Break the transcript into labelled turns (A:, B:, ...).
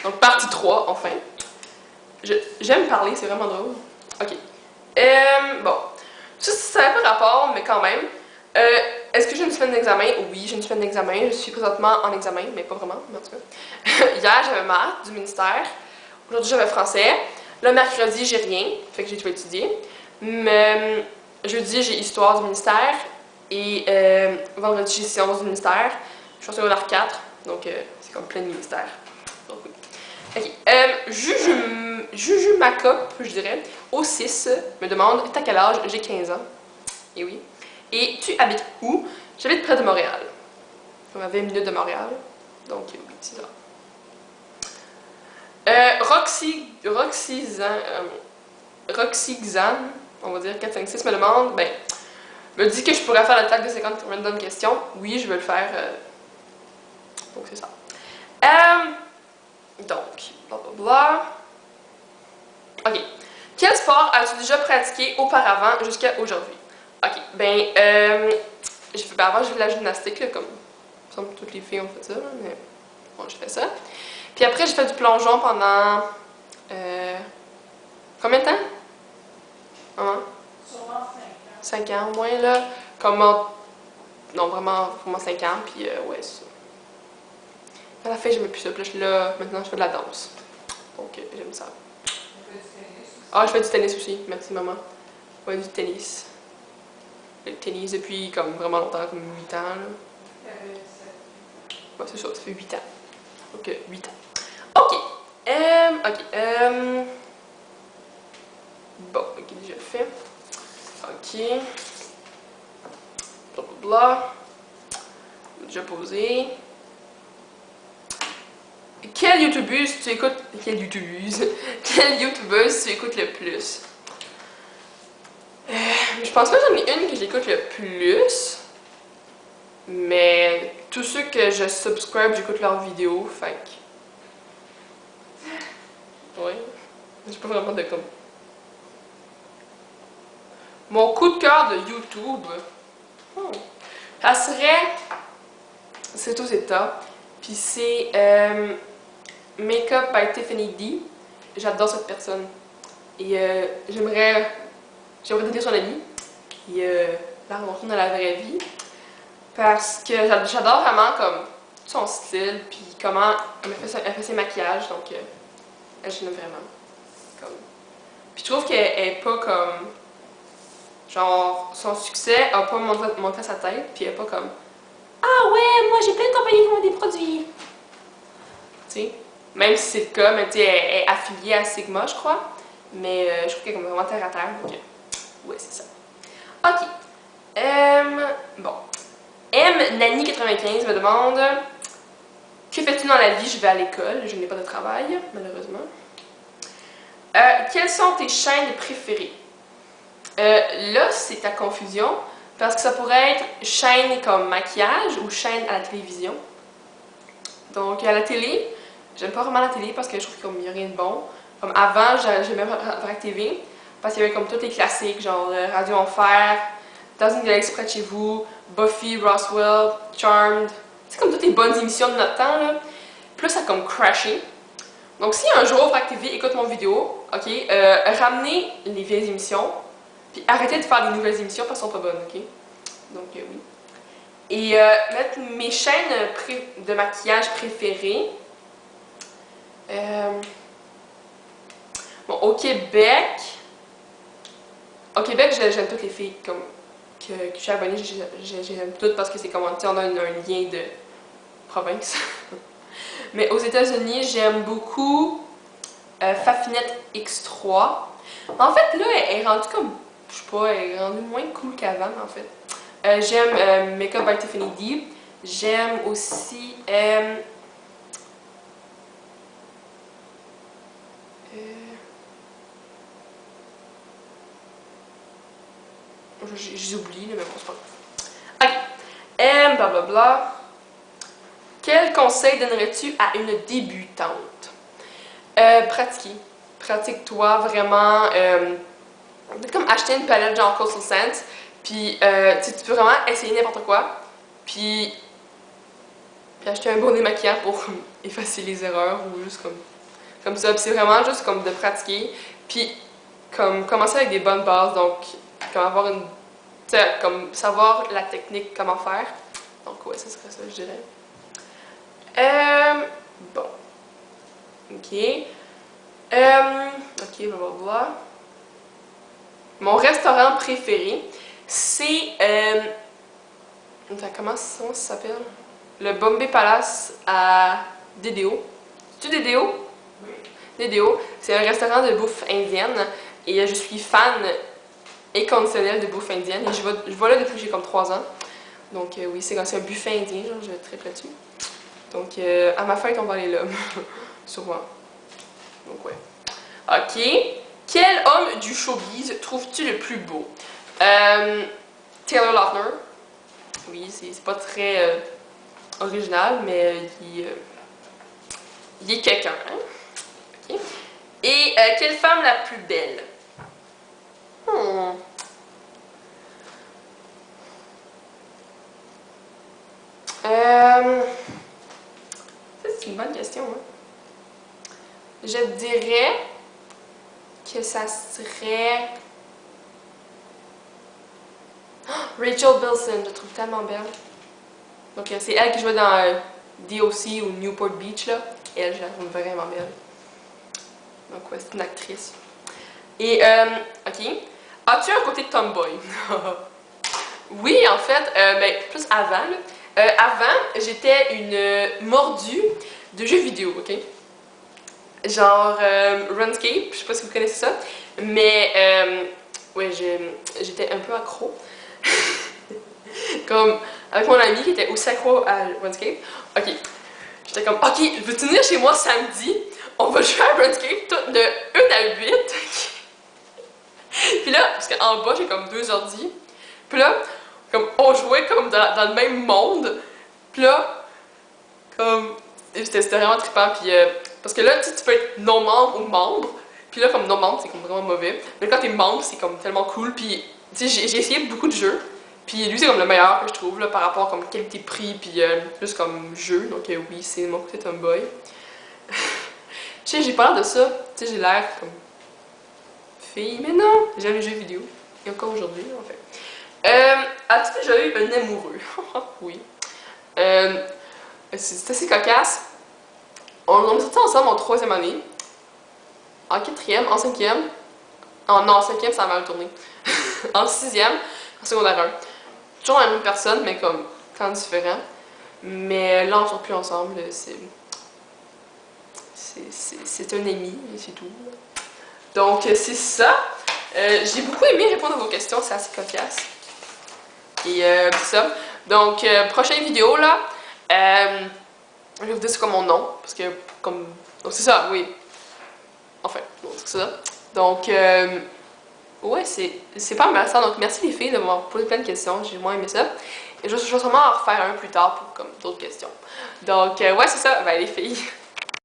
A: Donc, partie 3, enfin. J'aime parler, c'est vraiment drôle. Ok. Bon. Ça n'a pas rapport, mais quand même. Est-ce que j'ai une semaine d'examen? Oui, j'ai une semaine d'examen. Je suis présentement en examen, mais pas vraiment, mais en tout cas. Hier, j'avais maths du ministère. Aujourd'hui, j'avais français. Le mercredi, j'ai rien, fait que j'ai tout étudié. Mais jeudi, j'ai histoire du ministère. Et vendredi, j'ai sciences du ministère. Je suis en secondaire 4, donc c'est comme plein de ministères. Donc oui. Ok. Juju Macop, je dirais, au 6, me demande t'as quel âge? J'ai 15 ans. Et oui. Et tu habites où? J'habite près de Montréal. On a 20 minutes de Montréal. Donc oui, c'est ça. Roxy Xan, on va dire 456, me demande, me dit que je pourrais faire l'attaque de 50 random questions. Oui, je vais le faire. Donc c'est ça. Donc, blablabla. Ok. Quel sport as-tu déjà pratiqué auparavant jusqu'à aujourd'hui? Ok, avant, j'ai fait de la gymnastique, là, comme toutes les filles ont fait ça, là, mais bon, j'ai fait ça. Puis après, j'ai fait du plongeon pendant. Combien de temps?
B: Sûrement
A: 5 ans au moins, là. Non, vraiment 5 ans, puis ouais, c'est ça. À la fin, j'aimais plus ça, puis là, maintenant, je fais de la danse. Donc, j'aime ça. Ah, je fais du tennis aussi, merci maman. Ouais, du tennis. Le tennis depuis comme vraiment longtemps, comme 8 ans, là. Ouais, c'est ça, ça fait 8 ans. Donc, 8 ans. Ok. Bon, ok, déjà fait. Ok. Blablabla. Déjà posé. Quelle youtubeuse tu écoutes? Quelle youtubeuse tu écoutes le plus? Je pense pas que j'en ai une que j'écoute le plus. Mais tous ceux que je subscribe, j'écoute leurs vidéos, fait que. Ouais. J'ai pas vraiment de comme. Mon coup de cœur de YouTube. Ça serait. C'est aux États. Puis c'est Makeup by Tiffany D. J'adore cette personne. Et j'aimerais devenir son amie. Puis la rencontrer dans la vraie vie. Parce que j'adore vraiment comme son style. Puis comment elle fait ses maquillages. Donc je l'aime vraiment. Comme. Puis je trouve qu'elle est pas comme. Genre, son succès a pas montré sa tête. Puis elle est pas comme. Ah ouais, moi j'ai plein de compagnies qui font des produits. Tu sais. Même si c'est le cas, mais tu sais, elle est affiliée à Sigma, je crois. Mais je trouve qu'elle est comme vraiment terre à terre. Donc, ouais, c'est ça. Ok. Bon. Nani95 me demande que fais-tu dans la vie? Je vais à l'école. Je n'ai pas de travail, malheureusement. Quelles sont tes chaînes préférées? Là, c'est ta confusion. Parce que ça pourrait être chaîne comme maquillage ou chaîne à la télévision. Donc, à la télé, j'aime pas vraiment la télé parce que je trouve qu'il n'y a rien de bon. Comme avant, j'aimais Vrac TV parce qu'il y avait comme tous les classiques, genre Radio Enfer, Dans une galaxie près de chez vous, Buffy, Roswell, Charmed. C'est comme toutes les bonnes émissions de notre temps, là. Plus ça a comme crashé. Donc, si un jour Vrac TV écoute mon vidéo, ok, ramenez les vieilles émissions, puis arrêtez de faire des nouvelles émissions parce qu'elles sont pas bonnes, ok? Donc, oui. Et mettre mes chaînes de maquillage préférées. Bon, au Québec, j'aime toutes les filles comme, que je suis abonnée, j'aime toutes parce que c'est comme on a un lien de province. Mais aux États-Unis, j'aime beaucoup Fafinette X3. En fait, là, elle est rendue comme, je sais pas, elle est rendue moins cool qu'avant, en fait. J'aime Makeup by Tiffany D. J'aime aussi. J'oublie, mais bon, c'est pas grave. Ok. Blablabla. Quel conseil donnerais-tu à une débutante? Pratiquer. Pratique-toi vraiment. Peut-être comme acheter une palette genre Coastal Scents. Puis tu peux vraiment essayer n'importe quoi. Puis Puis acheter un bon démaquillant pour effacer les erreurs ou juste comme ça. Puis c'est vraiment juste comme de pratiquer. Puis comme commencer avec des bonnes bases, donc comme avoir une... Tu sais, comme savoir la technique, comment faire. Donc ouais, ça serait ça, je dirais. Bon. Ok. Ok, blablabla. Mon restaurant préféré, c'est... comment ça s'appelle? Le Bombay Palace à Dédéo. C'est-tu Dédéo? Oui. Dédéo. C'est un restaurant de bouffe indienne et je suis fan inconditionnelle de bouffe indienne et je vais là depuis que j'ai comme 3 ans. Donc oui, c'est un buffet indien, genre je tripe là-dessus. Donc à ma fête, on va aller là. Sûrement. Donc ouais. Ok. Quel homme du showbiz trouves-tu le plus beau? Taylor Lautner. Oui, c'est pas très original, mais il est quelqu'un. Hein? Okay. Et quelle femme la plus belle? Ça, c'est une bonne question. Hein? Je dirais que ça serait... Rachel Bilson, je la trouve tellement belle. Donc c'est elle qui jouait dans DOC ou Newport Beach, là. Elle, je la trouve vraiment belle. Donc ouais, c'est une actrice. Et, ok. As-tu un côté tomboy? Oui, en fait, ben, plus avant. Avant, j'étais une mordue de jeux vidéo, ok? Genre RuneScape, je sais pas si vous connaissez ça. Mais, ouais, j'étais un peu accro. Comme avec mon ami qui était aussi accro à RuneScape. Ok, j'étais comme, ok, veux-tu venir chez moi samedi? On va jouer à RuneScape de 1 à 8. Puis là, parce qu'en bas, j'ai comme 2 ordi. Puis là, comme, on jouait comme dans le même monde. Puis là, comme, c'était vraiment trippant. Puis, parce que là, tu peux être non-membre ou membre. Puis là, comme non-membre, c'est comme vraiment mauvais. Mais quand t'es membre, c'est comme tellement cool. Puis, tu sais, j'ai essayé beaucoup de jeux. Puis lui, c'est comme le meilleur que je trouve, là, par rapport comme qualité-prix, puis plus comme jeu. Donc oui, c'est mon côté tomboy. Tu sais, j'ai pas l'air de ça. Tu sais, j'ai l'air comme fille. Mais non, j'aime les jeux vidéo. Et encore aujourd'hui, en fait. As-tu déjà eu un amoureux? Oui. C'est assez cocasse. On est sortis ensemble en 3e année. En 4e, en 5e. Non, en 5e, ça a mal tourné. En 6e, en secondaire 1. Toujours la même personne, mais comme temps différent. Mais là, on ne sort plus ensemble. C'est un ami, et c'est tout. Donc, c'est ça. J'ai beaucoup aimé répondre à vos questions, c'est assez cocasse. Et c'est ça. Donc, prochaine vidéo, là, je vais vous dire c'est quoi mon nom. Parce que, comme. Donc, c'est ça, oui. Enfin, c'est ça. Donc, ouais, c'est pas mal ça. Donc, merci les filles de m'avoir posé plein de questions. J'ai moins aimé ça. Et je vais sûrement en refaire un plus tard pour comme d'autres questions. Donc, ouais, c'est ça. Ben, les filles.